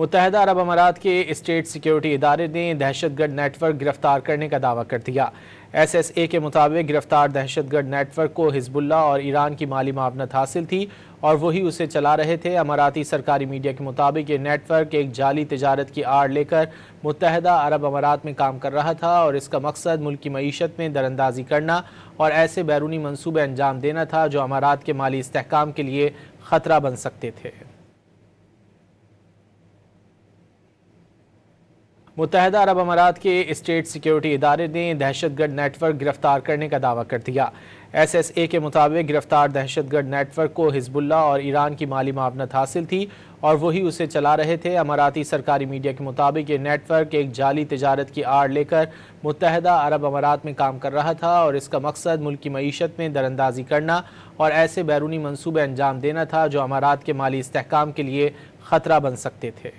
متحدہ عرب امارات کے اسٹیٹ سیکیورٹی ادارے نے دہشت گرد نیٹ ورک گرفتار کرنے کا دعویٰ کر دیا۔ ایس ایس اے کے مطابق گرفتار دہشت گرد نیٹ ورک کو حزب اللہ اور ایران کی مالی معاونت حاصل تھی اور وہی اسے چلا رہے تھے۔ اماراتی سرکاری میڈیا کے مطابق یہ نیٹ ورک ایک جعلی تجارت کی آڑ لے کر متحدہ عرب امارات میں کام کر رہا تھا اور اس کا مقصد ملک کی معیشت میں دراندازی کرنا اور ایسے بیرونی منصوبے انجام دینا تھا جو امارات کے مالی استحکام کے لیے خطرہ بن سکتے تھے۔ متحدہ عرب امارات کے اسٹیٹ سیکیورٹی ادارے نے دہشت گرد نیٹ ورک گرفتار کرنے کا دعویٰ کر دیا۔ ایس ایس اے کے مطابق گرفتار دہشت گرد نیٹ ورک کو حزب اللہ اور ایران کی مالی معاونت حاصل تھی اور وہی اسے چلا رہے تھے۔ اماراتی سرکاری میڈیا کے مطابق یہ نیٹ ورک ایک جعلی تجارت کی آڑ لے کر متحدہ عرب امارات میں کام کر رہا تھا اور اس کا مقصد ملک کی معیشت میں دراندازی کرنا اور ایسے بیرونی منصوبے انجام دینا تھا جو امارات کے مالی استحکام کے لیے خطرہ بن سکتے تھے۔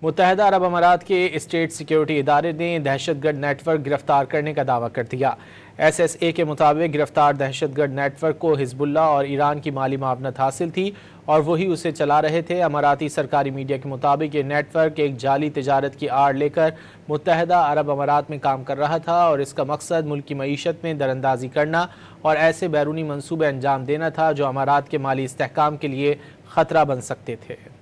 متحدہ عرب امارات کے اسٹیٹ سیکیورٹی ادارے نے دہشت گرد نیٹ ورک گرفتار کرنے کا دعویٰ کر دیا۔ ایس ایس اے کے مطابق گرفتار دہشت گرد نیٹ ورک کو حزب اللہ اور ایران کی مالی معاونت حاصل تھی اور وہی اسے چلا رہے تھے۔ اماراتی سرکاری میڈیا کے مطابق یہ نیٹ ورک ایک جعلی تجارت کی آڑ لے کر متحدہ عرب امارات میں کام کر رہا تھا اور اس کا مقصد ملک کی معیشت میں دراندازی کرنا اور ایسے بیرونی منصوبے انجام دینا تھا جو امارات کے مالی استحکام کے لیے خطرہ بن سکتے تھے۔